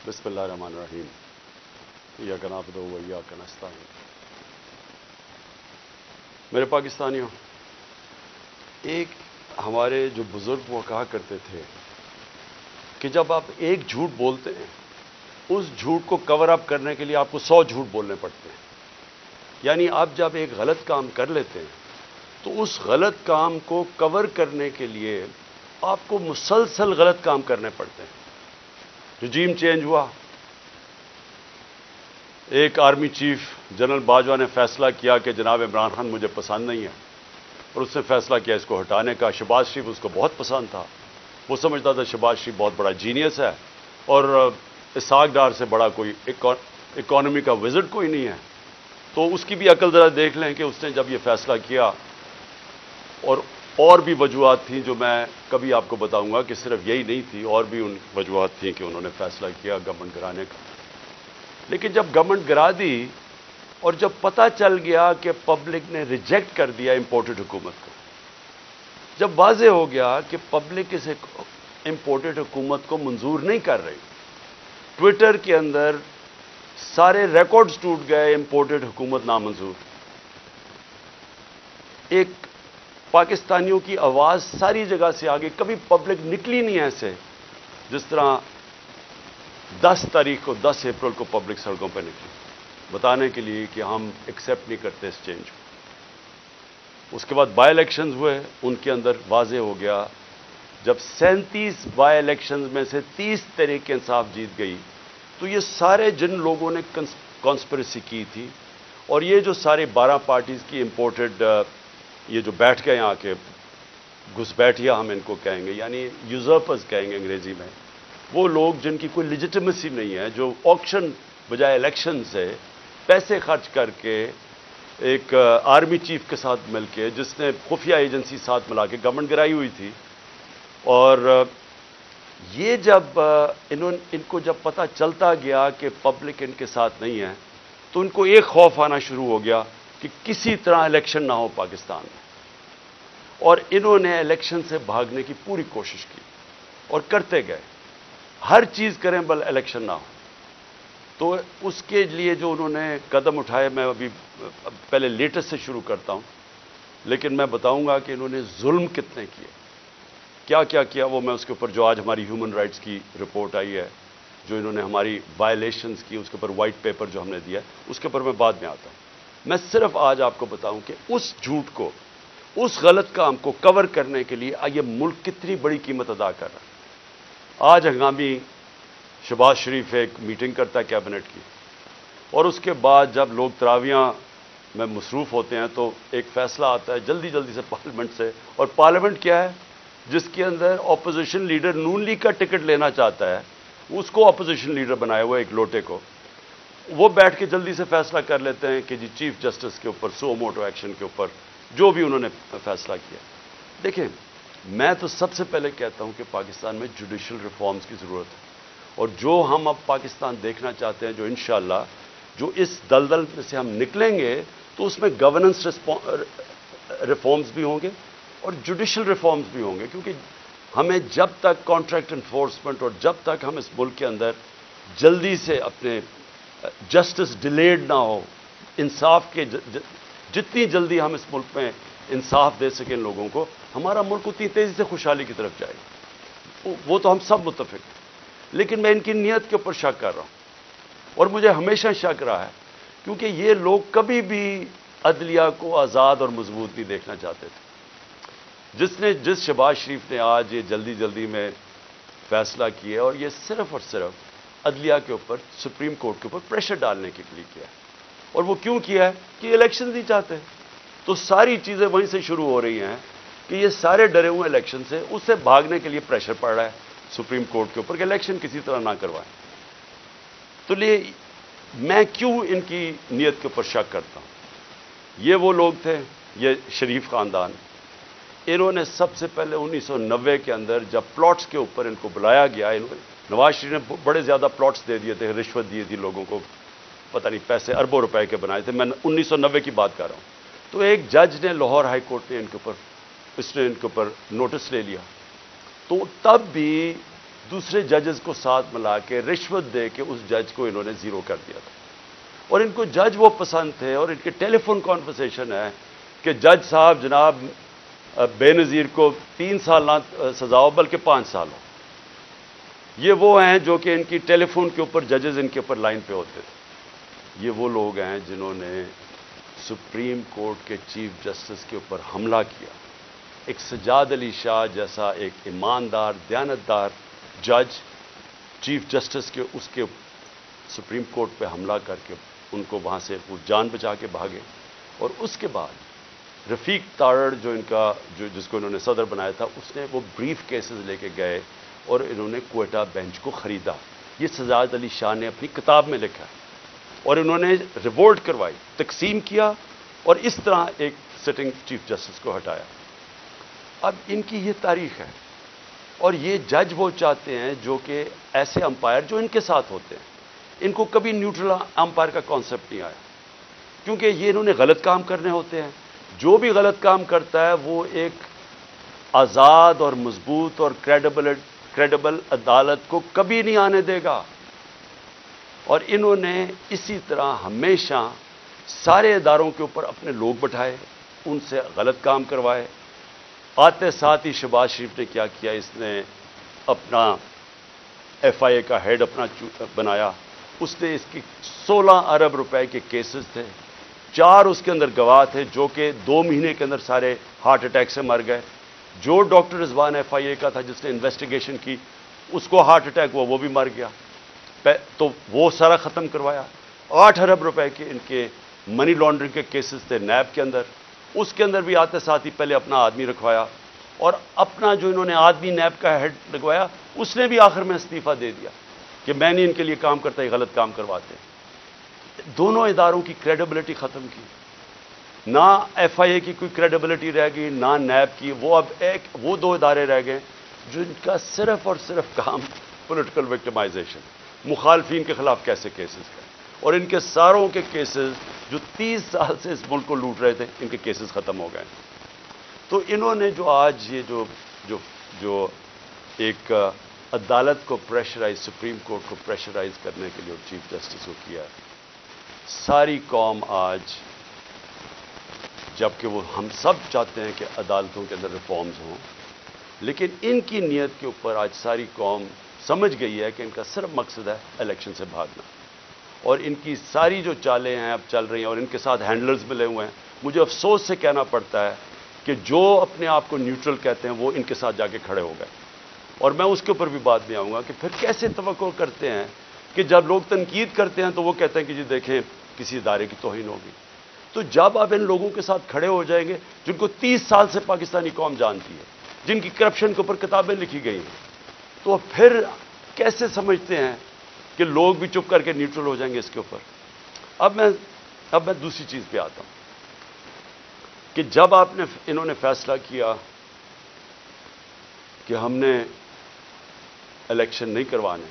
بسم اللہ الرحمن الرحیم ایاک نعبد و ایاک نستعین۔ میرے پاکستانیوں، ایک ہمارے جو بزرگ وہ کہا کرتے تھے کہ جب آپ ایک جھوٹ بولتے ہیں اس جھوٹ کو کور اپ کرنے کے لیے آپ کو 100 جھوٹ بولنے پڑتے ہیں۔ یعنی آپ جب ایک غلط کام کر لیتے ہیں تو اس غلط کام کو کور کرنے کے لیے آپ کو مسلسل غلط کام کرنے پڑتے ہیں۔ رجیم چینج ہوا، ایک آرمی چیف جنرل باجوہ نے فیصلہ کیا کہ جناب عمران خان مجھے پسند نہیں ہے، اور اس نے فیصلہ کیا اس کو ہٹانے کا۔ شہباز شریف اس کو بہت پسند تھا، وہ سمجھتا تھا شہباز شریف بہت بڑا جینیس ہے اور اسحاق ڈار سے بڑا کوئی اکانومی کا وزٹ کوئی نہیں ہے۔ تو اس کی بھی عقل ذرا دیکھ لیں کہ اس نے جب یہ فیصلہ کیا، اور بھی وجوہات تھیں جو میں کبھی آپ کو بتاؤں گا کہ صرف یہی نہیں تھی، اور بھی ان وجوہات تھیں کہ انہوں نے فیصلہ کیا گورنمنٹ گرانے کا۔ لیکن جب گورنمنٹ گرا دی اور جب پتہ چل گیا کہ پبلک نے ریجیکٹ کر دیا امپورٹڈ حکومت کو، جب واضح ہو گیا کہ پبلک اس امپورٹڈ حکومت کو منظور نہیں کر رہی، ٹویٹر کے اندر سارے ریکارڈز ٹوٹ گئے، امپورٹڈ حکومت نامنظور۔ ایک پاکستانیوں کی آواز ساری جگہ سے آگے، کبھی پبلک نکلی نہیں ایسے جس طرح 10 تاریخ کو 10 اپریل کو پبلک سڑکوں پہ نکلی بتانے کے لیے کہ ہم ایکسیپٹ نہیں کرتے اس چینج کو۔ اس کے بعد بائی الیکشنز ہوئے، ان کے اندر واضح ہو گیا، جب 37 بائی الیکشنز میں سے 30 تحریک انصاف جیت گئی، تو یہ سارے جن لوگوں نے کانسپریسی کی تھی، اور یہ جو سارے 12 پارٹیز کی امپورٹڈ یہ جو بیٹھ گئے یہاں کے گھس بیٹھیا ہم ان کو کہیں گے، یعنی یوزرپرز کہیں گے انگریزی میں، وہ لوگ جن کی کوئی لیجیٹمیسی نہیں ہے، جو آکشن بجائے الیکشن سے پیسے خرچ کر کے ایک آرمی چیف کے ساتھ مل کے، جس نے خفیہ ایجنسی ساتھ ملا کے گورنمنٹ گرائی ہوئی تھی، اور یہ جب ان کو جب پتہ چلتا گیا کہ پبلک ان کے ساتھ نہیں ہے، تو ان کو ایک خوف آنا شروع ہو گیا کہ کسی طرح الیکشن نہ ہو پاکستان میں، اور انہوں نے الیکشن سے بھاگنے کی پوری کوشش کی اور کرتے گئے، ہر چیز کریں بل الیکشن نہ ہو۔ تو اس کے لیے جو انہوں نے قدم اٹھائے، میں ابھی پہلے لیٹسٹ سے شروع کرتا ہوں، لیکن میں بتاؤں گا کہ انہوں نے ظلم کتنے کیے، کیا کیا کیا، وہ میں اس کے اوپر جو آج ہماری ہیومن رائٹس کی رپورٹ آئی ہے، جو انہوں نے ہماری وائلیشنز کی، اس کے اوپر وائٹ پیپر جو ہم نے دیا، اس کے اوپر میں بعد میں آتا ہوں۔ میں صرف آج آپ کو بتاؤں کہ اس جھوٹ کو، اس غلط کام کو کور کرنے کے لیے یہ ملک کتنی بڑی قیمت ادا کر رہا ہے۔ آج ہنگامی شہباز شریف ایک میٹنگ کرتا ہے کیبنٹ کی، اور اس کے بعد جب لوگ تراویحاں میں مصروف ہوتے ہیں تو ایک فیصلہ آتا ہے جلدی جلدی سے پارلیمنٹ سے، اور پارلیمنٹ کیا ہے جس کے اندر اپوزیشن لیڈر نون لیگ کا ٹکٹ لینا چاہتا ہے، اس کو اپوزیشن لیڈر بنایا ہوا ایک لوٹے کو، وہ بیٹھ کے جلدی سے فیصلہ کر لیتے ہیں کہ جی چیف جسٹس کے اوپر سو موٹو ایکشن کے اوپر جو بھی انہوں نے فیصلہ کیا۔ دیکھیں، میں تو سب سے پہلے کہتا ہوں کہ پاکستان میں جوڈیشل ریفارمز کی ضرورت ہے، اور جو ہم اب پاکستان دیکھنا چاہتے ہیں، جو انشاءاللہ جو اس دلدل میں سے ہم نکلیں گے، تو اس میں گورننس ریفارمز بھی ہوں گے اور جوڈیشل ریفارمز بھی ہوں گے، کیونکہ ہمیں جب تک کانٹریکٹ انفورسمنٹ اور جب تک ہم اس ملک کے اندر جلدی سے اپنے جسٹس ڈیلیڈ نہ ہو، انصاف کے جتنی جلدی ہم اس ملک میں انصاف دے سکیں لوگوں کو، ہمارا ملک اتنی تیزی سے خوشحالی کی طرف جائے گا۔ وہ تو ہم سب متفق ہیں، لیکن میں ان کی نیت کے اوپر شک کر رہا ہوں، اور مجھے ہمیشہ شک رہا ہے، کیونکہ یہ لوگ کبھی بھی عدلیہ کو آزاد اور مضبوط نہیں دیکھنا چاہتے تھے۔ جس شہباز شریف نے آج یہ جلدی جلدی میں فیصلہ کیا، اور یہ صرف اور صرف عدلیہ کے اوپر، سپریم کورٹ کے اوپر پریشر ڈالنے کے لیے کیا ہے، اور وہ کیوں کیا ہے کہ الیکشن نہیں چاہتے، تو ساری چیزیں وہیں سے شروع ہو رہی ہیں کہ یہ سارے ڈرے ہوئے الیکشن سے، اس سے بھاگنے کے لیے پریشر پڑ رہا ہے سپریم کورٹ کے اوپر کہ الیکشن کسی طرح نہ کروائیں۔ تو میں کیوں ان کی نیت کے اوپر شک کرتا ہوں؟ یہ وہ لوگ تھے، یہ شریف خاندان، انہوں نے سب سے پہلے 1990 کے اندر جب پلاٹس کے اوپر ان کو بلایا گیا، نواز شریف نے بڑے زیادہ پلاٹس دے دیے تھے، رشوت دی تھی لوگوں کو، پتہ نہیں پیسے اربوں روپے کے بنائے تھے، میں 1990 کی بات کر رہا ہوں۔ تو ایک جج نے لاہور ہائی کورٹ نے ان کے اوپر نوٹس لے لیا، تو تب بھی دوسرے ججز کو ساتھ ملا کے رشوت دے کے اس جج کو انہوں نے زیرو کر دیا تھا. اور ان کو جج وہ پسند تھے, اور ان کے ٹیلی فون کانورسیشن ہے کہ جج صاحب جناب بے نظیر کو 3 سال نہ سزا ہو بلکہ 5 سال ہو. یہ وہ ہیں جو کہ ان کی ٹیلی فون کے اوپر ججز ان کے اوپر لائن پہ ہوتے تھے. یہ وہ لوگ ہیں جنہوں نے سپریم کورٹ کے چیف جسٹس کے اوپر حملہ کیا. ایک سجاد علی شاہ جیسا ایک ایماندار دیانتدار جج چیف جسٹس کے اس کے سپریم کورٹ پہ حملہ کر کے ان کو وہاں سے وہ جان بچا کے بھاگے. اور اس کے بعد رفیق تارڑ جو ان کا جس کو انہوں نے صدر بنایا تھا, اس نے وہ بریف کیسز لے کے گئے اور انہوں نے کوئٹہ بینچ کو خریدا. یہ سجاد علی شاہ نے اپنی کتاب میں لکھا ہے. اور انہوں نے ریوولٹ کروائی, تقسیم کیا, اور اس طرح ایک سٹنگ چیف جسٹس کو ہٹایا. اب ان کی یہ تاریخ ہے. اور یہ جج وہ چاہتے ہیں جو کہ ایسے امپائر جو ان کے ساتھ ہوتے ہیں. ان کو کبھی نیوٹرل امپائر کا کانسیپٹ نہیں آیا, کیونکہ یہ انہوں نے غلط کام کرنے ہوتے ہیں. جو بھی غلط کام کرتا ہے وہ ایک آزاد اور مضبوط اور کریڈیبل عدالت کو کبھی نہیں آنے دے گا. اور انہوں نے اسی طرح ہمیشہ سارے اداروں کے اوپر اپنے لوگ بٹھائے, ان سے غلط کام کروائے. آتے ساتھ ہی شہباز شریف نے کیا کیا, اس نے اپنا ایف آئی اے کا ہیڈ اپنا بنایا. اس نے اس کی 16 ارب روپے کے کیسز تھے, 4 اس کے اندر گواہ تھے جو کہ 2 مہینے کے اندر سارے ہارٹ اٹیک سے مر گئے. جو ڈاکٹر رضوان ایف آئی اے کا تھا جس نے انویسٹیگیشن کی, اس کو ہارٹ اٹیک ہوا, وہ بھی مر گیا. تو وہ سارا ختم کروایا. 8 ارب روپے کے ان کے منی لانڈرنگ کے کیسز تھے نیب کے اندر, اس کے اندر بھی آتے ساتھ ہی پہلے اپنا آدمی رکھوایا. اور اپنا جو انہوں نے آدمی نیب کا ہیڈ لگوایا, اس نے بھی آخر میں استعفیٰ دے دیا کہ میں نہیں ان کے لیے کام کرتا, یہ غلط کام کرواتے. دونوں اداروں کی کریڈیبلٹی ختم کی. نہ ایف آئی اے کی کوئی کریڈیبلٹی رہ گئی, نہ نیب کی. وہ اب وہ 2 ادارے رہ گئے جن کا صرف اور صرف کام پولیٹیکل وکٹمائزیشن, مخالفین کے خلاف کیسے کیسز کریں. اور ان کے ساروں کے کیسز جو 30 سال سے اس ملک کو لوٹ رہے تھے, ان کے کیسز ختم ہو گئے. تو انہوں نے جو آج یہ جو ایک عدالت کو پریشرائز, سپریم کورٹ کو پریشرائز کرنے کے لیے اور چیف جسٹس کو کیا, ساری قوم آج, جبکہ وہ ہم سب چاہتے ہیں کہ عدالتوں کے اندر ریفارمز ہوں, لیکن ان کی نیت کے اوپر آج ساری قوم سمجھ گئی ہے کہ ان کا صرف مقصد ہے الیکشن سے بھاگنا. اور ان کی ساری جو چالیں ہیں اب چل رہی ہیں, اور ان کے ساتھ ہینڈلرز ملے ہوئے ہیں. مجھے افسوس سے کہنا پڑتا ہے کہ جو اپنے آپ کو نیوٹرل کہتے ہیں وہ ان کے ساتھ جا کے کھڑے ہو گئے. اور میں اس کے اوپر بھی بات میں آؤں گا کہ پھر کیسے توقع کرتے ہیں کہ جب لوگ تنقید کرتے ہیں تو وہ کہتے ہیں کہ جی دیکھیں کسی ادارے کی توہین ہوگی. تو جب آپ ان لوگوں کے ساتھ کھڑے ہو جائیں گے جن کو 30 سال سے پاکستانی قوم جانتی ہے, جن کی کرپشن کے اوپر کتابیں لکھی گئی ہیں, تو پھر کیسے سمجھتے ہیں کہ لوگ بھی چپ کر کے نیوٹرل ہو جائیں گے اس کے اوپر. اب میں دوسری چیز پہ آتا ہوں کہ جب انہوں نے فیصلہ کیا کہ ہم نے الیکشن نہیں کروانے,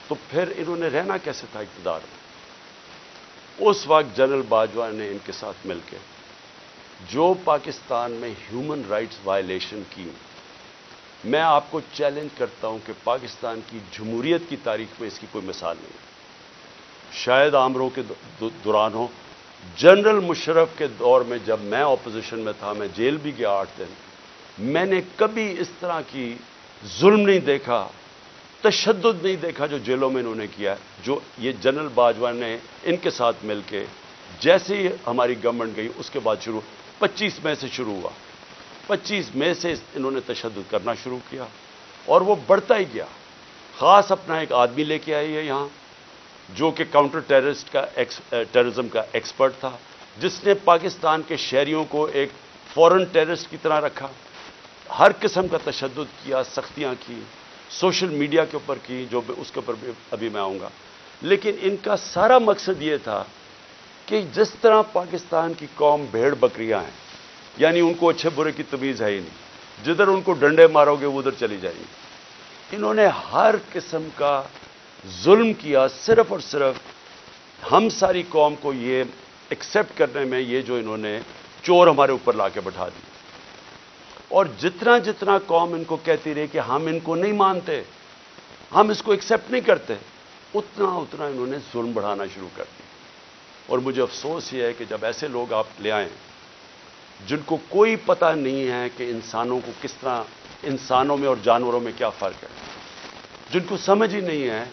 تو پھر انہوں نے رہنا کیسے تھا اقتدار میں. اس وقت جنرل باجوہ نے ان کے ساتھ مل کے جو پاکستان میں ہیومن رائٹس وائلیشن کی, میں آپ کو چیلنج کرتا ہوں کہ پاکستان کی جمہوریت کی تاریخ میں اس کی کوئی مثال نہیں. شاید آمروں کے دوران ہو, جنرل مشرف کے دور میں جب میں اپوزیشن میں تھا, میں جیل بھی گیا 8 دن, میں نے کبھی اس طرح کی ظلم نہیں دیکھا, تشدد نہیں دیکھا جو جیلوں میں انہوں نے کیا, جو یہ جنرل باجوہ نے ان کے ساتھ مل کے, جیسے ہی ہماری گورنمنٹ گئی اس کے بعد 25 مئی سے شروع ہوا. 25 مئی سے انہوں نے تشدد کرنا شروع کیا اور وہ بڑھتا ہی گیا. خاص اپنا ایک آدمی لے کے آئی ہے یہاں جو کہ کاؤنٹر ٹیررزم کا ایکسپرٹ تھا, جس نے پاکستان کے شہریوں کو ایک فورن ٹیررسٹ کی طرح رکھا, ہر قسم کا تشدد کیا, سختیاں کی, سوشل میڈیا کے اوپر کی, جو اس کے اوپر بھی ابھی میں آؤں گا. لیکن ان کا سارا مقصد یہ تھا کہ جس طرح پاکستان کی قوم بھیڑ بکریاں ہیں, یعنی ان کو اچھے برے کی تمیز ہے ہی نہیں, جدھر ان کو ڈنڈے مارو گے وہ ادھر چلی جائیں گی. انہوں نے ہر قسم کا ظلم کیا, صرف اور صرف ہم ساری قوم کو یہ ایکسیپٹ کرنے میں, یہ جو انہوں نے چور ہمارے اوپر لا کے بٹھا دی. اور جتنا قوم ان کو کہتی رہی کہ ہم ان کو نہیں مانتے, ہم اس کو ایکسیپٹ نہیں کرتے، اتنا انہوں نے ظلم بڑھانا شروع کر دیا۔ اور مجھے افسوس یہ ہے کہ جب ایسے لوگ آپ لے آئیں جن کو کوئی پتہ نہیں ہے کہ انسانوں کو کس طرح، انسانوں میں اور جانوروں میں کیا فرق ہے، جن کو سمجھ ہی نہیں ہے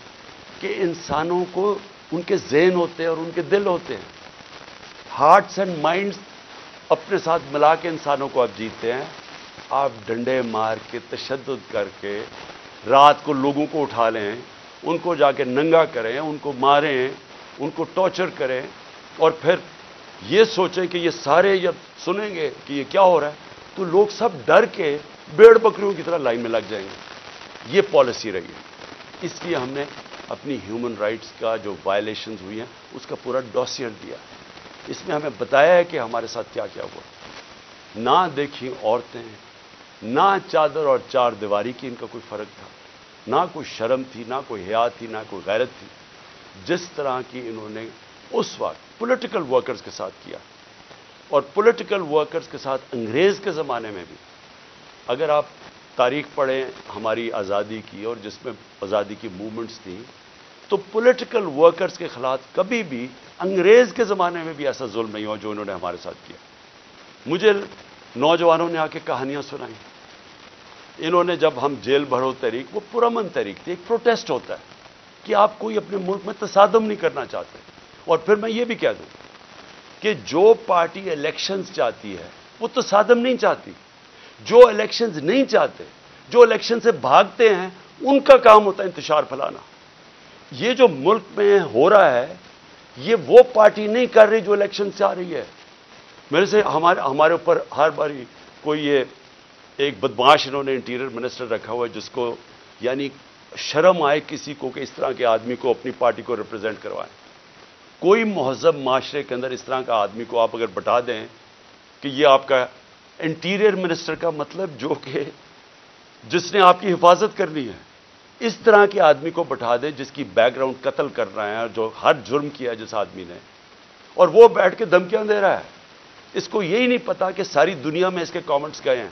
کہ انسانوں کو ان کے ذہن ہوتے ہیں اور ان کے دل ہوتے ہیں، ہارٹس اینڈ مائنڈز اپنے ساتھ ملا کے انسانوں کو آپ جیتے ہیں، آپ ڈنڈے مار کے تشدد کر کے رات کو لوگوں کو اٹھا لیں، ان کو جا کے ننگا کریں، ان کو ماریں، ان کو ٹارچر کریں، اور پھر یہ سوچیں کہ یہ سارے جب سنیں گے کہ یہ کیا ہو رہا ہے تو لوگ سب ڈر کے بھیڑ بکریوں کی طرح لائن میں لگ جائیں گے۔ یہ پالیسی رہی ہے۔ اس لیے ہم نے اپنی ہیومن رائٹس کا جو وائلیشنز ہوئی ہیں اس کا پورا ڈوسیر دیا، اس میں ہمیں بتایا ہے کہ ہمارے ساتھ کیا کیا ہوا۔ نہ دیکھیں عورتیں، نہ چادر اور چار دیواری کی ان کا کوئی فرق تھا، نہ کوئی شرم تھی، نہ کوئی حیا تھی، نہ کوئی غیرت تھی، جس طرح کی انہوں نے اس وقت پولیٹیکل ورکرز کے ساتھ کیا، اور پولیٹیکل ورکرز کے ساتھ انگریز کے زمانے میں بھی۔ اگر آپ تاریخ پڑھیں ہماری آزادی کی اور جس میں آزادی کی موومنٹس تھیں، تو پولیٹیکل ورکرز کے خلاف کبھی بھی انگریز کے زمانے میں بھی ایسا ظلم نہیں ہوا جو انہوں نے ہمارے ساتھ کیا۔ مجھے نوجوانوں نے آ کے کہانیاں سنائیں، انہوں نے جب ہم جیل بھرو تحریک، وہ پرامن تحریک تھی، ایک پروٹیسٹ ہوتا ہے کہ آپ کوئی اپنے ملک میں تصادم نہیں کرنا چاہتے۔ اور پھر میں یہ بھی کہہ دوں کہ جو پارٹی الیکشنز چاہتی ہے وہ تصادم نہیں چاہتی، جو الیکشنز نہیں چاہتے، جو الیکشن سے بھاگتے ہیں، ان کا کام ہوتا ہے انتشار پھیلانا۔ یہ جو ملک میں ہو رہا ہے یہ وہ پارٹی نہیں کر رہی جو الیکشن سے آ رہی ہے۔ میرے سے ہمارے اوپر ہر باری کوئی یہ ایک بدماش انہوں نے انٹیریئر منسٹر رکھا ہوا ہے جس کو یعنی شرم آئے کسی کو کہ اس طرح کے آدمی کو اپنی پارٹی کو ریپرزینٹ کروائیں۔ کوئی مہذب معاشرے کے اندر اس طرح کا آدمی کو آپ اگر بتا دیں کہ یہ آپ کا انٹیریئر منسٹر کا مطلب جو کہ جس نے آپ کی حفاظت کرنی ہے، اس طرح کے آدمی کو بٹھا دیں جس کی بیک گراؤنڈ قتل کر رہا ہے اور جو ہر جرم کیا ہے جس آدمی نے، اور وہ بیٹھ کے دھمکیاں دے رہا ہے۔ اس کو یہی نہیں پتا کہ ساری دنیا میں اس کے کامنٹس گئے ہیں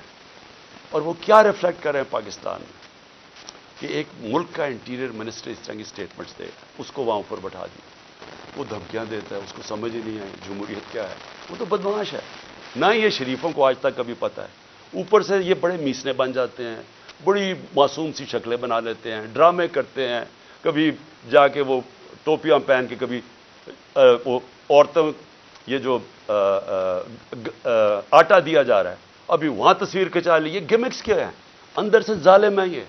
اور وہ کیا ریفلیکٹ کر رہے ہیں پاکستان میں، کہ ایک ملک کا انٹیریئر منسٹر اس طرح کی سٹیٹمنٹس دے، اس کو وہاں اوپر بٹھا دی، وہ دھمکیاں دیتا ہے، اس کو سمجھ ہی نہیں آئی جمہوریت کیا ہے، وہ تو بدمعاش ہے۔ نہ یہ شریفوں کو آج تک کبھی پتہ ہے، اوپر سے یہ بڑے میسنے بن جاتے ہیں، بڑی معصوم سی شکلیں بنا لیتے ہیں، ڈرامے کرتے ہیں، کبھی جا کے وہ ٹوپیاں پہن کے، کبھی وہ عورتوں یہ جو آٹا دیا جا رہا ہے ابھی وہاں تصویر کھچا لی۔ یہ گمکس کیا ہیں؟ اندر سے ظالم ہے۔ یہ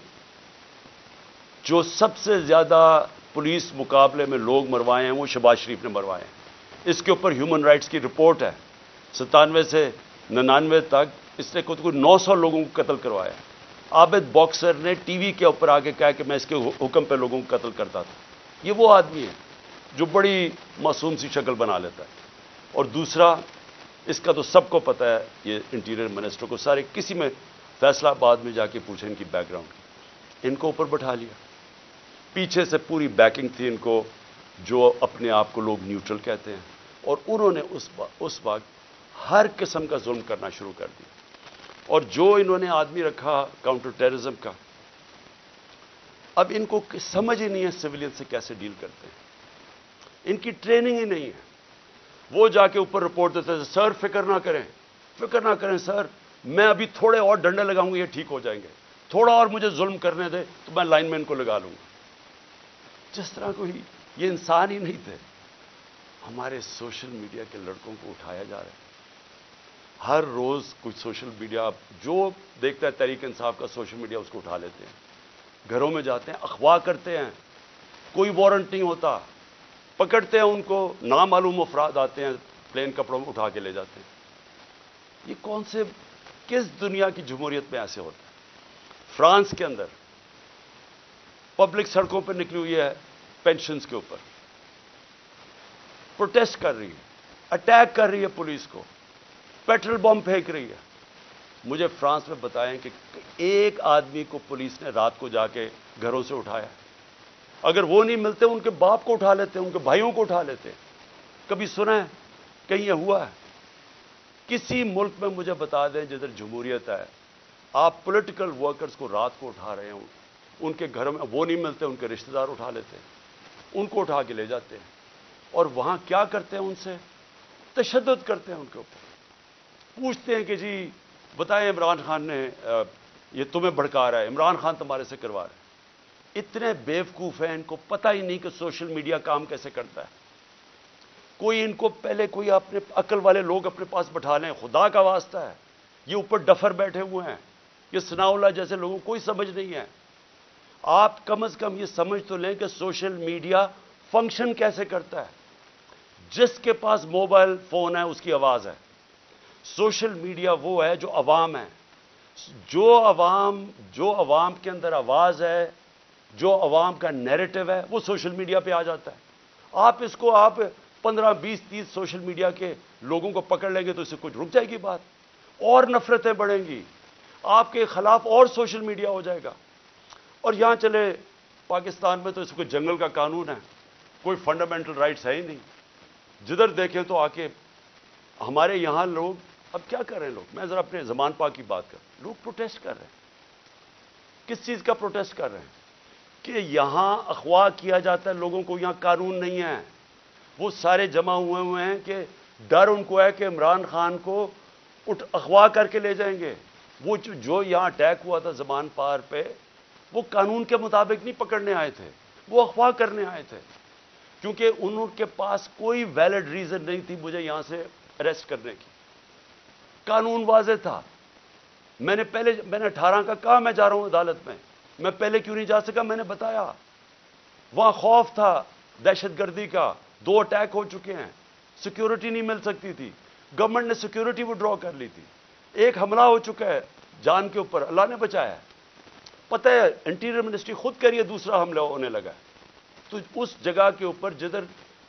جو سب سے زیادہ پولیس مقابلے میں لوگ مروائے ہیں وہ شہباز شریف نے مروائے ہیں۔ اس کے اوپر ہیومن رائٹس کی رپورٹ ہے، 97 سے 99 تک اس نے کوئی 900 لوگوں کو قتل کروایا۔ عابد باکسر نے ٹی وی کے اوپر آ کے کہا کہ میں اس کے حکم پہ لوگوں کو قتل کرتا تھا۔ یہ وہ آدمی ہے جو بڑی معصوم سی شکل بنا لیتا ہے۔ اور دوسرا، اس کا تو سب کو پتہ ہے، یہ انٹیریئر منسٹر کو سارے کسی میں فیصلہ آباد میں جا کے پوچھیں ان کی بیک گراؤنڈ کی، ان کو اوپر بٹھا لیا۔ پیچھے سے پوری بیکنگ تھی ان کو، جو اپنے آپ کو لوگ نیوٹرل کہتے ہیں، اور انہوں نے اس وقت ہر قسم کا ظلم کرنا شروع کر دیا۔ اور جو انہوں نے آدمی رکھا کاؤنٹر ٹیررزم کا، اب ان کو سمجھ ہی نہیں ہے سویلین سے کیسے ڈیل کرتے ہیں، ان کی ٹریننگ ہی نہیں ہے۔ وہ جا کے اوپر رپورٹ دیتے تھے، سر فکر نہ کریں سر، میں ابھی تھوڑے اور ڈنڈے لگاؤں گا یہ ٹھیک ہو جائیں گے، تھوڑا اور مجھے ظلم کرنے دے تو میں لائن مین کو لگا لوں گا۔ جس طرح کوئی یہ انسان ہی نہیں تھے۔ ہمارے سوشل میڈیا کے لڑکوں کو اٹھایا جا رہا ہے، ہر روز کچھ سوشل میڈیا جو دیکھتا ہے تحریک انصاف کا سوشل میڈیا اس کو اٹھا لیتے ہیں، گھروں میں جاتے ہیں، اغوا کرتے ہیں، کوئی وارنٹ نہیں ہوتا، پکڑتے ہیں ان کو، نامعلوم افراد آتے ہیں پلین کپڑوں میں اٹھا کے لے جاتے ہیں۔ یہ کس دنیا کی جمہوریت میں ایسے ہوتا ہے؟ فرانس کے اندر پبلک سڑکوں پر نکلی ہوئی ہے پینشنز کے اوپر، پروٹیسٹ کر رہی ہے، اٹیک کر رہی ہے پولیس کو، پیٹرول بم پھینک رہی ہے۔ مجھے فرانس میں بتائیں کہ ایک آدمی کو پولیس نے رات کو جا کے گھروں سے اٹھایا، اگر وہ نہیں ملتے ان کے باپ کو اٹھا لیتے، ان کے بھائیوں کو اٹھا لیتے۔ کبھی سنا ہے کہیں یہ ہوا ہے؟ کسی ملک میں مجھے بتا دیں جدھر جمہوریت ہے، آپ پولیٹیکل ورکرز کو رات کو اٹھا رہے ہوں، ان کے گھر میں وہ نہیں ملتے، ان کے رشتہ دار اٹھا لیتے ہیں، ان کو اٹھا کے لے جاتے ہیں، اور وہاں کیا کرتے ہیں؟ ان سے تشدد کرتے ہیں، ان کے اوپر پوچھتے ہیں کہ جی بتائیں عمران خان نے یہ تمہیں بھڑکا رہا ہے، عمران خان تمہارے سے کروا رہا ہے۔ اتنے بیوقوف ہیں، ان کو پتہ ہی نہیں کہ سوشل میڈیا کام کیسے کرتا ہے۔ کوئی ان کو پہلے کوئی اپنے عقل والے لوگ اپنے پاس بٹھا لیں، خدا کا واسطہ ہے، یہ اوپر ڈفر بیٹھے ہوئے ہیں، یہ ثناء اللہ جیسے لوگوں کو کوئی سمجھ نہیں ہے۔ آپ کم از کم یہ سمجھ تو لیں کہ سوشل میڈیا فنکشن کیسے کرتا ہے۔ جس کے پاس موبائل فون ہے اس کی آواز ہے۔ سوشل میڈیا وہ ہے جو عوام ہے، جو عوام کے اندر آواز ہے، جو عوام کا نیریٹو ہے، وہ سوشل میڈیا پہ آ جاتا ہے۔ آپ اس کو 15 20 30 سوشل میڈیا کے لوگوں کو پکڑ لیں گے تو اس سے کچھ رک جائے گی بات، اور نفرتیں بڑھیں گی، آپ کے خلاف اور سوشل میڈیا ہو جائے گا۔ اور یہاں چلے پاکستان میں تو اس کو جنگل کا قانون ہے، کوئی فنڈامنٹل رائٹس ہے ہی نہیں، جدھر دیکھیں تو آ کے ہمارے یہاں لوگ اب کیا کر رہے ہیں لوگ، میں ذرا اپنے زمان پاک کی بات کر، لوگ پروٹیسٹ کر رہے ہیں۔ کس چیز کا پروٹیسٹ کر رہے ہیں؟ کہ یہاں اغوا کیا جاتا ہے لوگوں کو، یہاں قانون نہیں ہے، وہ سارے جمع ہوئے ہیں کہ ڈر ان کو ہے کہ عمران خان کو اغوا کر کے لے جائیں گے۔ وہ جو یہاں اٹیک ہوا تھا زمان پار پہ، وہ قانون کے مطابق نہیں پکڑنے آئے تھے، وہ اغوا کرنے آئے تھے، کیونکہ ان کے پاس کوئی ویلڈ ریزن نہیں تھی مجھے یہاں سے اریسٹ کرنے کی۔ قانون واضح تھا۔ میں نے 18 کا کہا میں جا رہا ہوں عدالت میں پہلے کیوں نہیں جا سکا؟ میں نے بتایا وہاں خوف تھا دہشت گردی کا، 2 اٹیک ہو چکے ہیں، سیکیورٹی نہیں مل سکتی تھی، گورنمنٹ نے سیکیورٹی وڈرا کر لی تھی، ایک حملہ ہو چکا ہے جان کے اوپر، اللہ نے بچایا ہے، پتہ ہے انٹیریئر منسٹری خود کہہ رہی ہے دوسرا حملہ ہونے لگا ہے۔ تو اس جگہ کے اوپر جدھر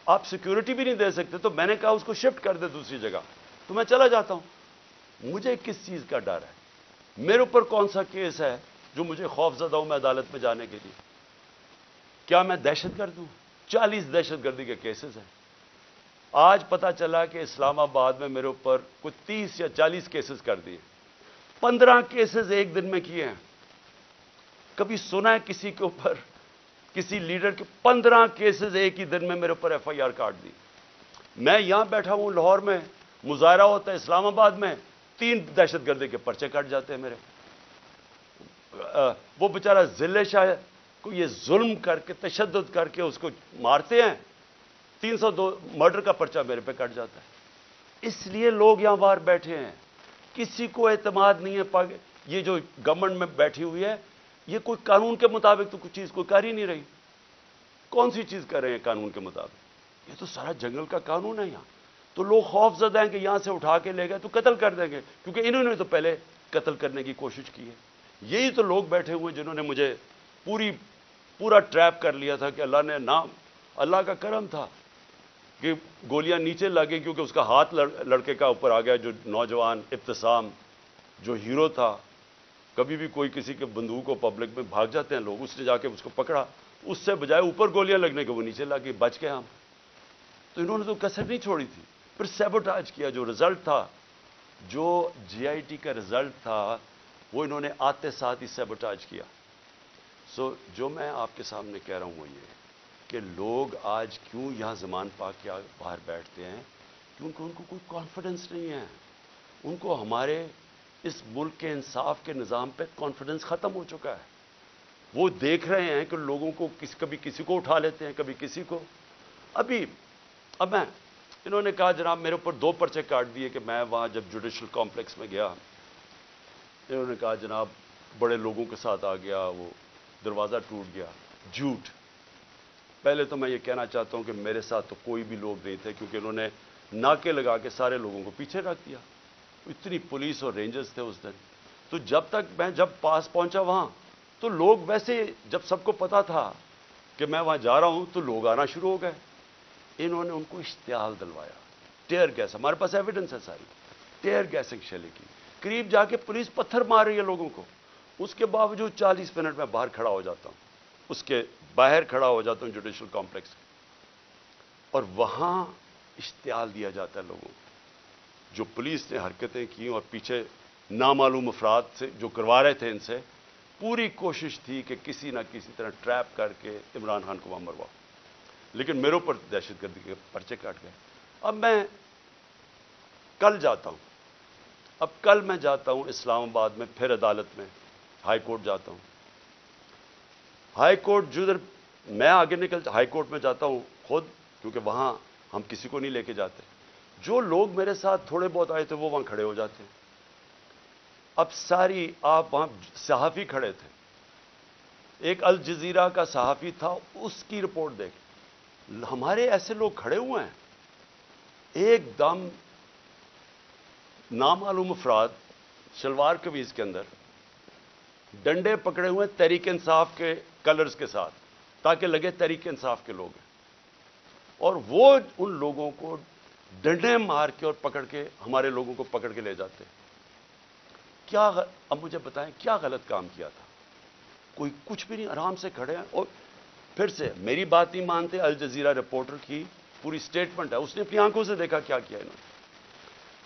آپ سیکیورٹی بھی نہیں دے سکتے، تو میں نے کہا اس کو شفٹ کر دے دوسری جگہ، تو میں چلا جاتا ہوں۔ مجھے کس چیز کا ڈر ہے؟ میرے اوپر کون سا کیس ہے جو مجھے خوف زدہ ہوں میں عدالت میں جانے کے لیے؟ کیا میں دہشت گرد ہوں؟ 40 دہشت گردی کے کیسز ہیں۔ آج پتا چلا کہ اسلام آباد میں میرے اوپر کچھ 30 یا 40 کیسز کر دیے، 15 کیسز ایک دن میں کیے ہیں۔ کبھی سنا ہے کسی کے اوپر، کسی لیڈر کے 15 کیسز ایک ہی دن میں میرے اوپر ایف آئی آر کاٹ دی؟ میں یہاں بیٹھا ہوں لاہور میں، مظاہرہ ہوتا ہے اسلام آباد میں، 3 دہشت گردی کے پرچے کٹ جاتے ہیں میرے۔ وہ بیچارہ ضلع شاہ کو یہ ظلم کر کے تشدد کر کے اس کو مارتے ہیں، 302 مرڈر کا پرچہ میرے پہ کٹ جاتا ہے۔ اس لیے لوگ یہاں باہر بیٹھے ہیں، کسی کو اعتماد نہیں ہے۔ یہ جو گورنمنٹ میں بیٹھی ہوئی ہے، یہ کوئی قانون کے مطابق تو کچھ چیز کوئی کر ہی نہیں رہی۔ کون سی چیز کر رہے ہیں قانون کے مطابق؟ یہ تو سارا جنگل کا قانون ہے یہاں۔ تو لوگ خوف زدہ ہیں کہ یہاں سے اٹھا کے لے گئے تو قتل کر دیں گے، کیونکہ انہوں نے تو پہلے قتل کرنے کی کوشش کی ہے۔ یہی تو لوگ بیٹھے ہوئے جنہوں نے مجھے پورا ٹریپ کر لیا تھا کہ اللہ کا کرم تھا کہ گولیاں نیچے لگیں، کیونکہ اس کا ہاتھ لڑکے کا اوپر آ گیا، جو نوجوان ابتسام جو ہیرو تھا۔ کبھی بھی کوئی کسی کے بندوق کو پبلک میں بھاگ جاتے ہیں لوگ، اس نے جا کے اس کو پکڑا، اس سے بجائے اوپر گولیاں لگنے کے وہ نیچے لگی، بچ گئے ہم۔ تو انہوں نے تو کسر نہیں چھوڑی تھی، پھر سیبوٹاج کیا۔ جو رزلٹ تھا، جو جی آئی ٹی کا رزلٹ تھا، وہ انہوں نے آتے ساتھ ہی سیبوٹاج کیا۔ جو میں آپ کے سامنے کہہ رہا ہوں وہ یہ کہ لوگ آج کیوں یہاں زمان پاک کے باہر بیٹھتے ہیں، کیونکہ ان کو کوئی کانفیڈنس نہیں ہے، ان کو ہمارے اس ملک کے انصاف کے نظام پہ کانفیڈنس ختم ہو چکا ہے۔ وہ دیکھ رہے ہیں کہ لوگوں کو کبھی کسی کو اٹھا لیتے ہیں، کبھی کسی کو۔ اب انہوں نے کہا جناب میرے اوپر 2 پرچے کاٹ دیے کہ میں وہاں جب جوڈیشل کمپلیکس میں گیا، انہوں نے کہا جناب بڑے لوگوں کے ساتھ آ گیا، وہ دروازہ ٹوٹ گیا۔ جھوٹ۔ پہلے تو میں یہ کہنا چاہتا ہوں کہ میرے ساتھ تو کوئی بھی لوگ نہیں تھے، کیونکہ انہوں نے ناکے لگا کے سارے لوگوں کو پیچھے رکھ دیا، اتنی پولیس اور رینجرز تھے اس دن۔ تو جب پاس پہنچا وہاں، تو لوگ ویسے جب سب کو پتا تھا کہ میں وہاں جا رہا ہوں تو لوگ آنا شروع ہو گئے۔ انہوں نے ان کو اشتعال دلوایا، ٹیئر گیس، ہمارے پاس ایویڈنس ہے ساری، ٹیئر گیسنگ شیلنگ کی، قریب جا کے پولیس پتھر مار رہی ہے لوگوں کو۔ اس کے باوجود 40 منٹ میں باہر کھڑا ہو جاتا ہوں، اس کے باہر کھڑا ہو جاتا ہوں جوڈیشل کمپلیکس، اور وہاں اشتعال دیا جاتا ہے لوگوں کو۔ جو پولیس نے حرکتیں کی اور پیچھے نامعلوم افراد سے جو کروا رہے تھے ان سے، پوری کوشش تھی کہ کسی نہ کسی طرح ٹریپ کر کے عمران خان کو وہاں مرواؤ، لیکن میرے اوپر دہشت گردی کے پرچے کاٹ گئے۔ اب میں کل جاتا ہوں، کل میں جاتا ہوں اسلام آباد میں، پھر عدالت میں ہائی کورٹ جاتا ہوں۔ ہائی کورٹ جدھر میں آگے ہائی کورٹ میں جاتا ہوں خود، کیونکہ وہاں ہم کسی کو نہیں لے کے جاتے۔ جو لوگ میرے ساتھ تھوڑے بہت آئے تھے وہ وہاں کھڑے ہو جاتے ہیں۔ اب آپ وہاں صحافی کھڑے تھے، ایک الجزیرہ کا صحافی تھا، اس کی رپورٹ دیکھ، ہمارے ایسے لوگ کھڑے ہوئے ہیں، ایک دم نامعلوم افراد شلوار قمیض کے اندر ڈنڈے پکڑے ہوئے تحریک انصاف کے کلرز کے ساتھ، تاکہ لگے تحریک انصاف کے لوگ ہیں، اور وہ ان لوگوں کو ڈنڈے مار کے اور پکڑ کے ہمارے لوگوں کو پکڑ کے لے جاتے۔ اب مجھے بتائیں کیا غلط کام کیا تھا؟ کوئی کچھ بھی نہیں، آرام سے کھڑے ہیں۔ اور پھر سے میری بات نہیں مانتے، الجزیرہ رپورٹر کی پوری سٹیٹمنٹ ہے، اس نے اپنی آنکھوں سے دیکھا کیا کیا انہوں نے،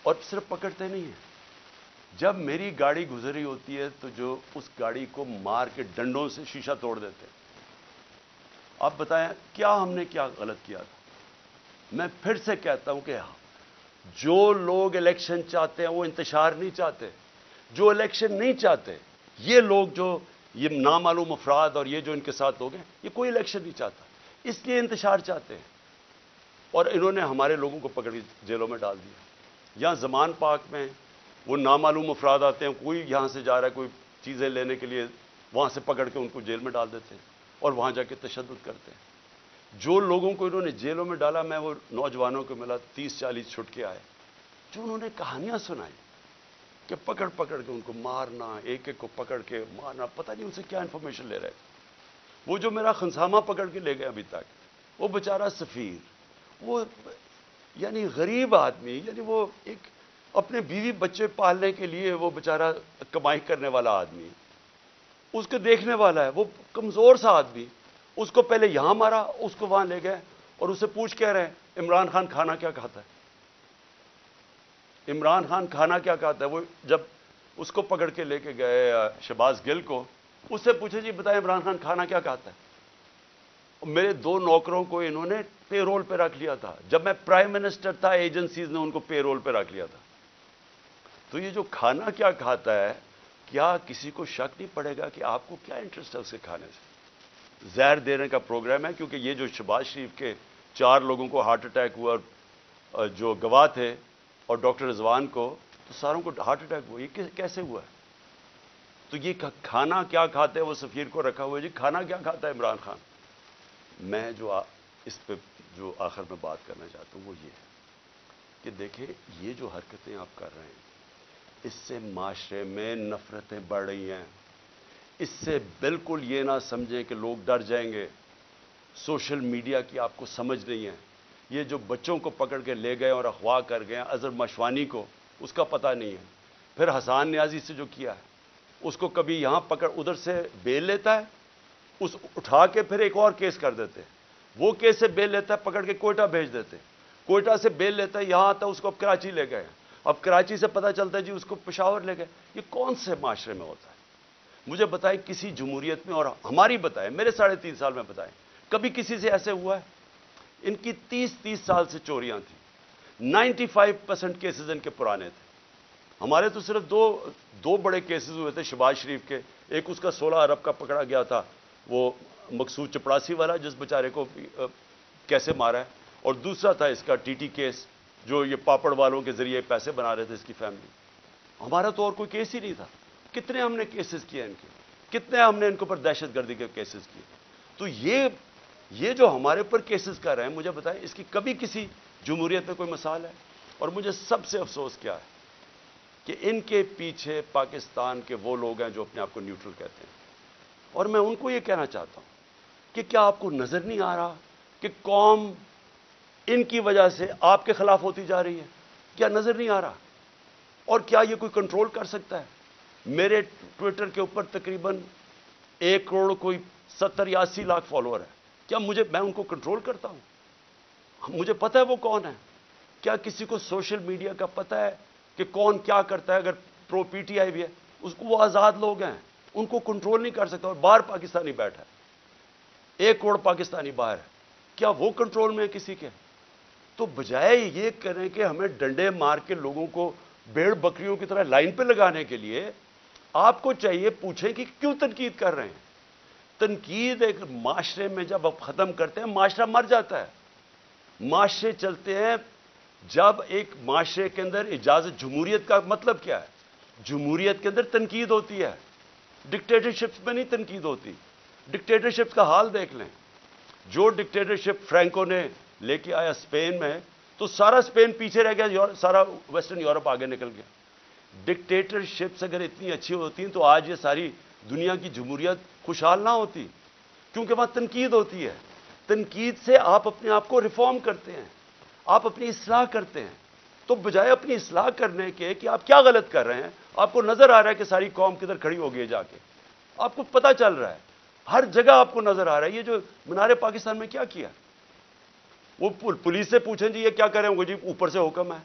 اور صرف پکڑتے نہیں ہیں۔ جب میری گاڑی گزر رہی ہوتی ہے تو جو اس گاڑی کو مار کے ڈنڈوں سے شیشہ توڑ دیتے ہیں۔ آپ بتائیں کیا ہم نے کیا غلط کیا تھا؟ میں پھر سے کہتا ہوں کہ جو لوگ الیکشن چاہتے ہیں وہ انتشار نہیں چاہتے، جو الیکشن نہیں چاہتے، یہ لوگ جو یہ نامعلوم افراد اور یہ جو ان کے ساتھ لوگ ہیں، یہ کوئی الیکشن نہیں چاہتا، اس لیے انتشار چاہتے ہیں، اور انہوں نے ہمارے لوگوں کو پکڑ کے جیلوں میں ڈال دیا۔ یہاں زمان پاک میں وہ نامعلوم افراد آتے ہیں، کوئی یہاں سے جا رہا ہے کوئی چیزیں لینے کے لیے، وہاں سے پکڑ کے ان کو جیل میں ڈال دیتے ہیں اور وہاں جا کے تشدد کرتے ہیں۔ جو لوگوں کو انہوں نے جیلوں میں ڈالا، میں وہ نوجوانوں کو ملا 30-40 چھٹ کے آئے، جو انہوں نے کہانیاں سنائی کہ پکڑ کے ان کو مارنا، ایک ایک کو پکڑ کے مارنا، پتہ نہیں ان سے کیا انفارمیشن لے رہے تھے۔ وہ جو میرا خنسامہ پکڑ کے لے گئے ابھی تک، وہ بیچارہ سفیر، وہ یعنی غریب آدمی، یعنی وہ ایک اپنے بیوی بچے پالنے کے لیے وہ بیچارہ کمائی کرنے والا آدمی، اس کو دیکھنے والا ہے، وہ کمزور سا آدمی، اس کو پہلے یہاں مارا، اس کو وہاں لے گئے اور اسے پوچھ کہہ رہے ہیں عمران خان کھانا کیا کھاتا ہے؟ عمران خان کھانا کیا کھاتا ہے؟ وہ جب اس کو پکڑ کے لے کے گئے شہباز گل کو، اس سے پوچھے جی بتائیں عمران خان کھانا کیا کھاتا ہے؟ میرے 2 نوکروں کو انہوں نے پے رول پہ رکھ لیا تھا، جب میں پرائم منسٹر تھا ایجنسیز نے ان کو پے رول پہ رکھ لیا تھا۔ تو یہ جو کھانا کیا کھاتا ہے، کیا کسی کو شک نہیں پڑے گا کہ آپ کو کیا انٹرسٹ ہے اسے کھانے سے؟ زہر دینے کا پروگرام ہے، کیونکہ یہ جو شہباز شریف کے 4 لوگوں کو ہارٹ اٹیک ہوا اور جو گواہ تھے اور ڈاکٹر رضوان کو، تو ساروں کو ہارٹ اٹیک ہوا، یہ کیسے ہوا ہے؟ تو یہ کھانا کیا کھاتے ہیں، وہ سفیر کو رکھا ہوا ہے، جی کھانا کیا کھاتا ہے عمران خان؟ میں جو اس پہ جو آخر میں بات کرنا چاہتا ہوں وہ یہ ہے کہ دیکھیں یہ جو حرکتیں آپ کر رہے ہیں، اس سے معاشرے میں نفرتیں بڑھ رہی ہیں۔ اس سے بالکل یہ نہ سمجھیں کہ لوگ ڈر جائیں گے۔ سوشل میڈیا کی آپ کو سمجھ نہیں ہے۔ یہ جو بچوں کو پکڑ کے لے گئے اور اغوا کر گئے اظہر مشوانی کو، اس کا پتہ نہیں ہے۔ پھر حسان نیازی سے جو کیا ہے، اس کو کبھی یہاں پکڑ ادھر سے بیل لیتا ہے، اس اٹھا کے پھر ایک اور کیس کر دیتے ہیں، وہ کیس سے بیل لیتا ہے، پکڑ کے کوئٹہ بھیج دیتے ہیں، کوئٹہ سے بیل لیتا ہے، یہاں آتا ہے، اس کو اب کراچی لے گئے، اب کراچی سے پتہ چلتا ہے جی اس کو پشاور لے گئے۔ یہ کون سے معاشرے میں ہوتا ہے؟ مجھے بتائیں کسی جمہوریت میں، اور ہماری بتائیں، میرے 3.5 سال میں بتائیں کبھی کسی سے ایسے ہوا ہے؟ ان کی 30 سال سے چوریاں تھیں، 95% کیسز ان کے پرانے تھے۔ ہمارے تو صرف دو بڑے کیسز ہوئے تھے شہباز شریف کے، ایک اس کا 16 ارب کا پکڑا گیا تھا، وہ مقصود چپڑاسی والا جس بیچارے کو کیسے مارا ہے، اور دوسرا تھا اس کا ٹی ٹی کیس، جو یہ پاپڑ والوں کے ذریعے پیسے بنا رہے تھے اس کی فیملی۔ ہمارا تو اور کوئی کیس ہی نہیں تھا۔ کتنے ہم نے کیسز کیے ان کے، کتنے ہم نے ان کے اوپر دہشت گردی کے کیسز کیے۔ تو یہ جو ہمارے اوپر کیسز کر رہے ہیں، مجھے بتائیں اس کی کبھی کسی جمہوریت میں کوئی مثال ہے؟ اور مجھے سب سے افسوس کیا ہے کہ ان کے پیچھے پاکستان کے وہ لوگ ہیں جو اپنے آپ کو نیوٹرل کہتے ہیں، اور میں ان کو یہ کہنا چاہتا ہوں کہ کیا آپ کو نظر نہیں آ رہا کہ قوم ان کی وجہ سے آپ کے خلاف ہوتی جا رہی ہے؟ کیا نظر نہیں آ رہا؟ اور کیا یہ کوئی کنٹرول کر سکتا ہے؟ میرے ٹویٹر کے اوپر تقریباً 1 کروڑ کوئی 70 یا 80 لاکھ فالوور ہے۔ کیا میں ان کو کنٹرول کرتا ہوں؟ مجھے پتہ ہے وہ کون ہے؟ کیا کسی کو سوشل میڈیا کا پتہ ہے کہ کون کیا کرتا ہے؟ اگر پرو پی ٹی آئی بھی ہے، اس کو وہ آزاد لوگ ہیں، ان کو کنٹرول نہیں کر سکتا. اور باہر پاکستانی بیٹھا ہے, 1 کروڑ پاکستانی باہر ہے, کیا وہ کنٹرول میں ہے کسی کے؟ تو بجائے یہ کریں کہ ہمیں ڈنڈے مار کے لوگوں کو بھیڑ بکریوں کی طرح لائن پہ لگانے کے لیے, آپ کو چاہیے پوچھیں کہ کیوں تنقید کر رہے ہیں. تنقید ایک معاشرے میں جب آپ ختم کرتے ہیں معاشرہ مر جاتا ہے. معاشرے چلتے ہیں جب ایک معاشرے کے اندر اجازت. جمہوریت کا مطلب کیا ہے؟ جمہوریت کے اندر تنقید ہوتی ہے, ڈکٹیٹرشپ میں نہیں تنقید ہوتی. ڈکٹیٹرشپ کا حال دیکھ لیں. جو ڈکٹیٹرشپ فرینکو نے لے کے آیا اسپین میں, تو سارا اسپین پیچھے رہ گیا, سارا ویسٹرن یورپ آگے نکل گیا. ڈکٹیٹرشپس اگر اتنی اچھی ہوتی ہیں تو آج یہ ساری دنیا کی جمہوریت خوشحال نہ ہوتی, کیونکہ وہاں تنقید ہوتی ہے. تنقید سے آپ اپنے آپ کو ریفارم کرتے ہیں, آپ اپنی اصلاح کرتے ہیں. تو بجائے اپنی اصلاح کرنے کے کہ آپ کیا غلط کر رہے ہیں, آپ کو نظر آ رہا ہے کہ ساری قوم کدھر کھڑی ہو گئی جا کے, آپ کو پتہ چل رہا ہے, ہر جگہ آپ کو نظر آ رہا ہے. یہ جو مینار پاکستان میں کیا کیا, وہ پولیس سے پوچھیں جی یہ کیا کریں گے, جی اوپر سے حکم ہے.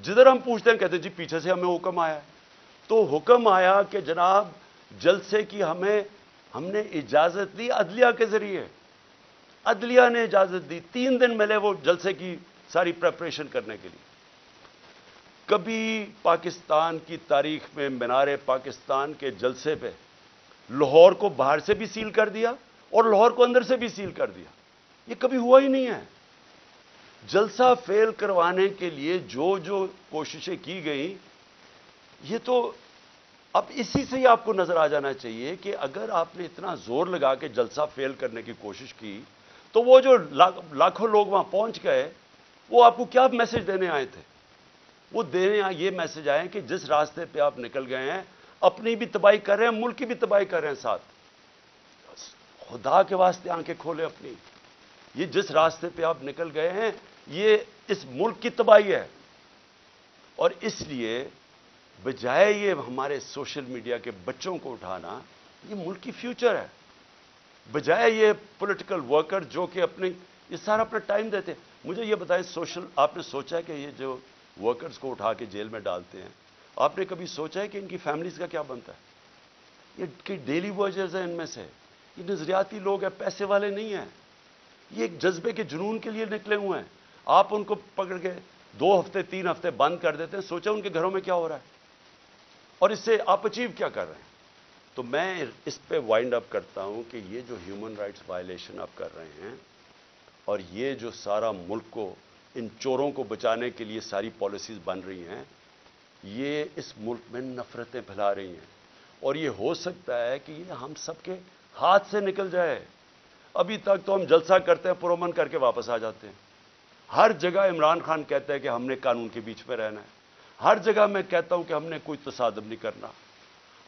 جدھر ہم پوچھتے ہیں کہتے ہیں جی پیچھے سے ہمیں حکم آیا ہے. تو حکم آیا کہ جناب جلسے کی ہم نے اجازت دی عدلیہ کے ذریعے, عدلیہ نے اجازت دی. 3 دن ملے وہ جلسے کی ساری پریپریشن کرنے کے لیے. کبھی پاکستان کی تاریخ میں مینار پاکستان کے جلسے پہ لاہور کو باہر سے بھی سیل کر دیا اور لاہور کو اندر سے بھی سیل کر دیا. یہ کبھی ہوا ہی نہیں ہے. جلسہ فیل کروانے کے لیے جو کوششیں کی گئیں, یہ تو اب اسی سے ہی آپ کو نظر آ جانا چاہیے کہ اگر آپ نے اتنا زور لگا کے جلسہ فیل کرنے کی کوشش کی تو وہ جو لاکھوں لوگ وہاں پہنچ گئے, وہ آپ کو کیا میسج دینے آئے تھے؟ وہ دینے یہ میسج آئے کہ جس راستے پہ آپ نکل گئے ہیں اپنی بھی تباہی کر رہے ہیں, ملک کی بھی تباہی کر رہے ہیں ساتھ. خدا کے واسطے آنکھیں کھولے اپنی. یہ جس راستے پہ آپ نکل گئے ہیں یہ اس ملک کی تباہی ہے. اور اس لیے بجائے یہ ہمارے سوشل میڈیا کے بچوں کو اٹھانا, یہ ملک کی فیوچر ہے. بجائے یہ پولیٹیکل ورکر جو کہ یہ سارا اپنا ٹائم دیتے ہیں. مجھے یہ بتائیں آپ نے سوچا ہے کہ یہ جو ورکرز کو اٹھا کے جیل میں ڈالتے ہیں, آپ نے کبھی سوچا ہے کہ ان کی فیملیز کا کیا بنتا ہے؟ یہ کہ ڈیلی ورکرز ہیں ان میں سے, یہ نظریاتی لوگ ہیں, پیسے والے نہیں ہیں. یہ ایک جذبے کے جنون کے لیے نکلے ہوئے ہیں. آپ ان کو پکڑ کے 2 ہفتے 3 ہفتے بند کر دیتے ہیں. سوچا ان کے گھروں میں کیا ہو رہا ہے اور اس سے آپ اچیو کیا کر رہے ہیں. تو میں اس پہ وائنڈ اپ کرتا ہوں کہ یہ جو ہیومن رائٹس وائلیشن آپ کر رہے ہیں اور یہ جو سارا ملک کو ان چوروں کو بچانے کے لیے ساری پالیسیز بن رہی ہیں, یہ اس ملک میں نفرتیں پھیلا رہی ہیں. اور یہ ہو سکتا ہے کہ یہ ہم سب کے ہاتھ سے نکل جائے. ابھی تک تو ہم جلسہ کرتے ہیں, پرامن کر کے واپس آ جاتے ہیں. ہر جگہ عمران خان کہتا ہے کہ ہم نے قانون کے بیچ میں رہنا ہے. ہر جگہ میں کہتا ہوں کہ ہم نے کوئی تصادم نہیں کرنا.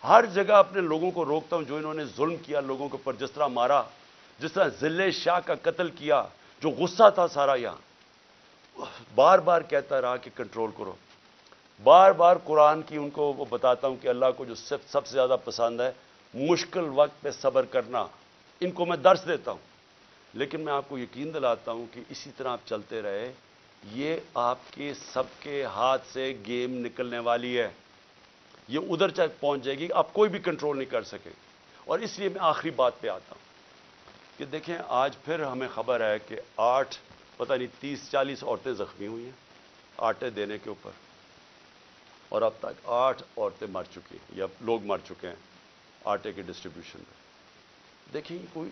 ہر جگہ اپنے لوگوں کو روکتا ہوں جو انہوں نے ظلم کیا لوگوں کے اوپر, جس طرح مارا, جس طرح ذلِ شاہ کا قتل کیا, جو غصہ تھا سارا یہاں. بار بار کہتا رہا کہ کنٹرول کرو. بار بار قرآن کی ان کو وہ بتاتا ہوں کہ اللہ کو جو سب سے زیادہ پسند ہے مشکل وقت پہ صبر کرنا, ان کو میں درس دیتا ہوں. لیکن میں آپ کو یقین دلاتا ہوں کہ اسی طرح آپ چلتے رہے, یہ آپ کے سب کے ہاتھ سے گیم نکلنے والی ہے. یہ ادھر تک پہنچ جائے گی, آپ کوئی بھی کنٹرول نہیں کر سکے. اور اس لیے میں آخری بات پہ آتا ہوں کہ دیکھیں آج پھر ہمیں خبر ہے کہ 30-40 عورتیں زخمی ہوئی ہیں آٹے دینے کے اوپر, اور اب تک 8 عورتیں مر چکی ہیں یا لوگ مر چکے ہیں آٹے کے ڈسٹریبیوشن میں. دیکھیں کوئی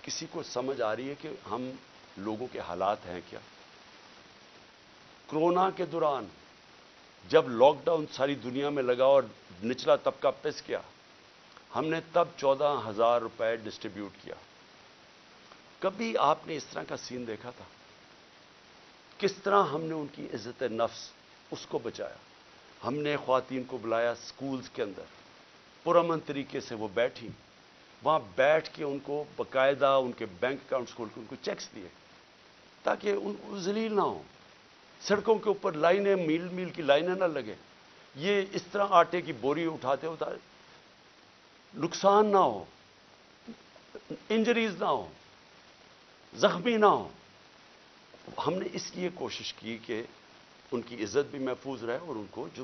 کسی کو سمجھ آ رہی ہے کہ ہم لوگوں کے حالات ہیں کیا؟ کرونا کے دوران جب لاک ڈاؤن ساری دنیا میں لگا اور نچلا طبقہ پس کیا, ہم نے تب 14,000 روپے ڈسٹریبیوٹ کیا. کبھی آپ نے اس طرح کا سین دیکھا تھا؟ کس طرح ہم نے ان کی عزت نفس اس کو بچایا. ہم نے خواتین کو بلایا سکولز کے اندر, پرامن طریقے سے وہ بیٹھی, وہاں بیٹھ کے ان کو باقاعدہ ان کے بینک اکاؤنٹس کھول کے ان کو چیکس دیے تاکہ ان کو ذلیل نہ ہو. سڑکوں کے اوپر لائنیں میل میل کی لائنیں نہ لگے. یہ اس طرح آٹے کی بوری اٹھاتے نقصان نہ ہو, انجریز نہ ہو, زخمی نہ ہو. ہم نے اس لیے کوشش کی کہ ان کی عزت بھی محفوظ رہے اور ان کو جو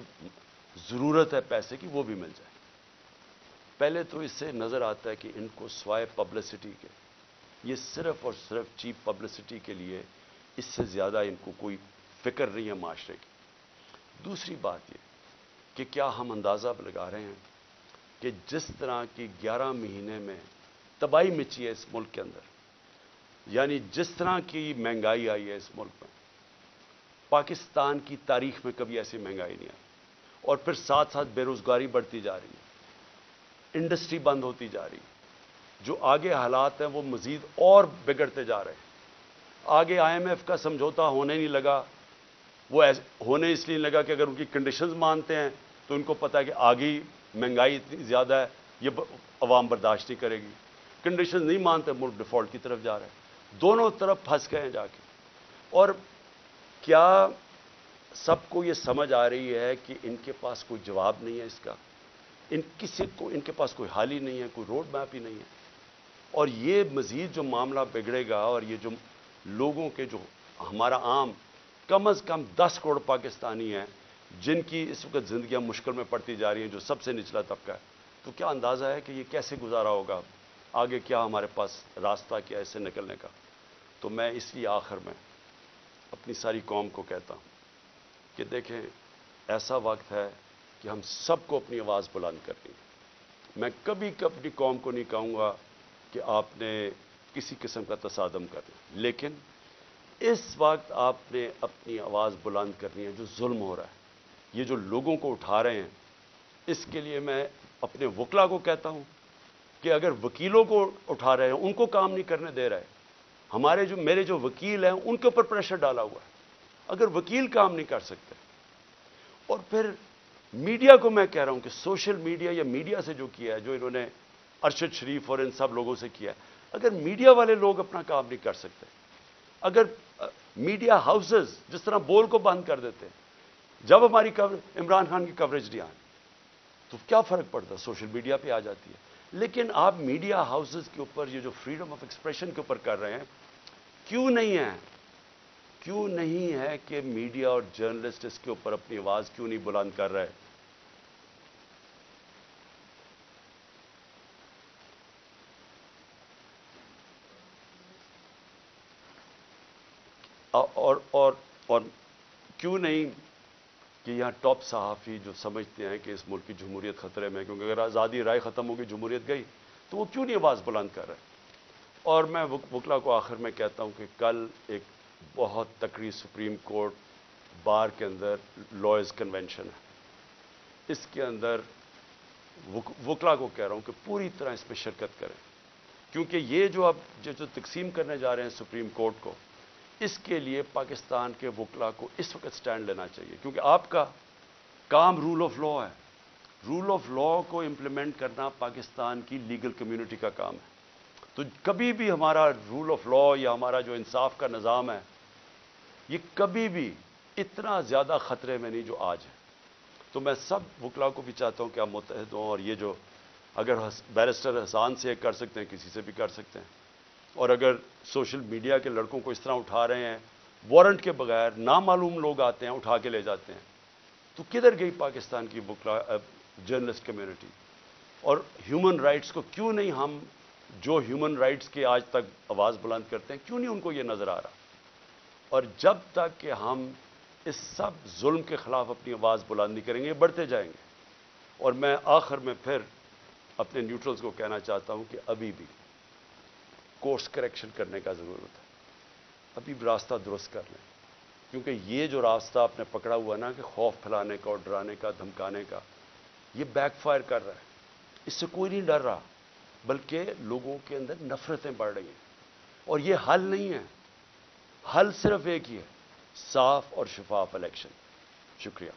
ضرورت ہے پیسے کی وہ بھی مل جائے. پہلے تو اس سے نظر آتا ہے کہ ان کو سوائے پبلسٹی کے، یہ صرف اور صرف چیپ پبلسٹی کے لیے، اس سے زیادہ ان کو کوئی فکر نہیں ہے معاشرے کی۔ دوسری بات یہ کہ کیا ہم اندازہ لگا رہے ہیں کہ جس طرح کی 11 مہینے میں تباہی مچی ہے اس ملک کے اندر، یعنی جس طرح کی مہنگائی آئی ہے اس ملک میں، پاکستان کی تاریخ میں کبھی ایسی مہنگائی نہیں آئی، اور پھر ساتھ ساتھ بے روزگاری بڑھتی جا رہی ہے، انڈسٹری بند ہوتی جا رہی ہے، جو آگے حالات ہیں وہ مزید اور بگڑتے جا رہے ہیں۔ آگے IMF کا سمجھوتا ہونے نہیں لگا، وہ ہونے اس لیے لگا کہ اگر ان کی کنڈیشنز مانتے ہیں تو ان کو پتا ہے کہ آگے مہنگائی اتنی زیادہ ہے، یہ عوام برداشت نہیں کرے گی۔ کنڈیشنز نہیں مانتے، ملک ڈیفالٹ کی طرف جا رہے ہیں، دونوں طرف پھنس گئے ہیں جا کے۔ اور کیا سب کو یہ سمجھ آ رہی ہے کہ ان کے پاس کوئی جواب نہیں ہے اس کا، ان کے پاس کوئی حل ہی نہیں ہے، کوئی روڈ میپ ہی نہیں ہے؟ اور یہ مزید جو معاملہ بگڑے گا، اور یہ جو لوگوں کے جو ہمارا عام کم از کم 10 کروڑ پاکستانی ہیں جن کی اس وقت زندگیاں مشکل میں پڑتی جا رہی ہیں، جو سب سے نچلا طبقہ ہے، تو کیا اندازہ ہے کہ یہ کیسے گزارا ہوگا؟ آگے کیا ہمارے پاس راستہ کیا ہے اس سے نکلنے کا؟ تو میں اس لیے آخر میں اپنی ساری قوم کو کہتا ہوں کہ دیکھیں، ایسا وقت ہے کہ ہم سب کو اپنی آواز بلند کرنی ہے۔ میں کبھی اپنی قوم کو نہیں کہوں گا کہ آپ نے کسی قسم کا تصادم کرنا، لیکن اس وقت آپ نے اپنی آواز بلند کرنی ہے۔ جو ظلم ہو رہا ہے، یہ جو لوگوں کو اٹھا رہے ہیں، اس کے لیے میں اپنے وکلا کو کہتا ہوں کہ اگر وکیلوں کو اٹھا رہے ہیں، ان کو کام نہیں کرنے دے رہے، میرے جو وکیل ہیں ان کے اوپر پریشر ڈالا ہوا ہے، اگر وکیل کام نہیں کر سکتے، اور پھر میڈیا کو میں کہہ رہا ہوں کہ سوشل میڈیا یا میڈیا سے جو کیا ہے، جو انہوں نے ارشد شریف اور ان سب لوگوں سے کیا ہے، اگر میڈیا والے لوگ اپنا کام نہیں کر سکتے، اگر میڈیا ہاؤسز جس طرح بول کو بند کر دیتے، جب ہماری عمران خان کی کوریج نہیں آئی تو کیا فرق پڑتا؟ سوشل میڈیا پہ آ جاتی ہے۔ لیکن آپ میڈیا ہاؤسز کے اوپر یہ جو فریڈم آف ایکسپریشن کے اوپر کر رہے ہیں، کیوں نہیں ہے کہ میڈیا اور جرنلسٹ اس کے اوپر اپنی آواز کیوں نہیں بلند کر رہے؟ اور کیوں نہیں کہ یہاں ٹاپ صحافی جو سمجھتے ہیں کہ اس ملک کی جمہوریت خطرے میں، کیونکہ اگر آزادی رائے ختم ہوگی، جمہوریت گئی، تو وہ کیوں نہیں آواز بلند کر رہے؟ اور میں وکلا کو آخر میں کہتا ہوں کہ کل ایک بہت تکڑی سپریم کورٹ بار کے اندر لائرز کنونشن ہے، اس کے اندر وکلا کو کہہ رہا ہوں کہ پوری طرح اس میں شرکت کریں، کیونکہ یہ جو اب جو تقسیم کرنے جا رہے ہیں سپریم کورٹ کو، اس کے لیے پاکستان کے وکلا کو اس وقت سٹینڈ لینا چاہیے، کیونکہ آپ کا کام رول آف لا ہے۔ رول آف لا کو امپلیمنٹ کرنا پاکستان کی لیگل کمیونٹی کا کام ہے۔ تو کبھی بھی ہمارا رول آف لا یا ہمارا جو انصاف کا نظام ہے، یہ کبھی بھی اتنا زیادہ خطرے میں نہیں جو آج ہے۔ تو میں سب وکلا کو بھی چاہتا ہوں کہ آپ متحد ہوں، اور یہ جو اگر بیرسٹر حسان سے کر سکتے ہیں، کسی سے بھی کر سکتے ہیں، اور اگر سوشل میڈیا کے لڑکوں کو اس طرح اٹھا رہے ہیں، وارنٹ کے بغیر نامعلوم لوگ آتے ہیں اٹھا کے لے جاتے ہیں، تو کدھر گئی پاکستان کی وکلا جرنلسٹ کمیونٹی؟ اور ہیومن رائٹس کو کیوں نہیں ہم جو ہیومن رائٹس کے آج تک آواز بلند کرتے ہیں، کیوں نہیں ان کو یہ نظر آ رہا؟ اور جب تک کہ ہم اس سب ظلم کے خلاف اپنی آواز بلند نہیں کریں گے، بڑھتے جائیں گے۔ اور میں آخر میں پھر اپنے نیوٹرلز کو کہنا چاہتا ہوں کہ ابھی بھی کورس کریکشن کرنے کا ضرورت ہے، ابھی بھی راستہ درست کر لیں، کیونکہ یہ جو راستہ آپ نے پکڑا ہوا نا کہ خوف پھیلانے کا اور ڈرانے کا، دھمکانے کا، یہ بیک فائر کر رہا ہے۔ اس سے کوئی نہیں ڈر رہا، بلکہ لوگوں کے اندر نفرتیں بڑھ رہی ہیں، اور یہ حل نہیں ہے۔ حل صرف ایک ہی ہے، صاف اور شفاف الیکشن۔ شکریہ۔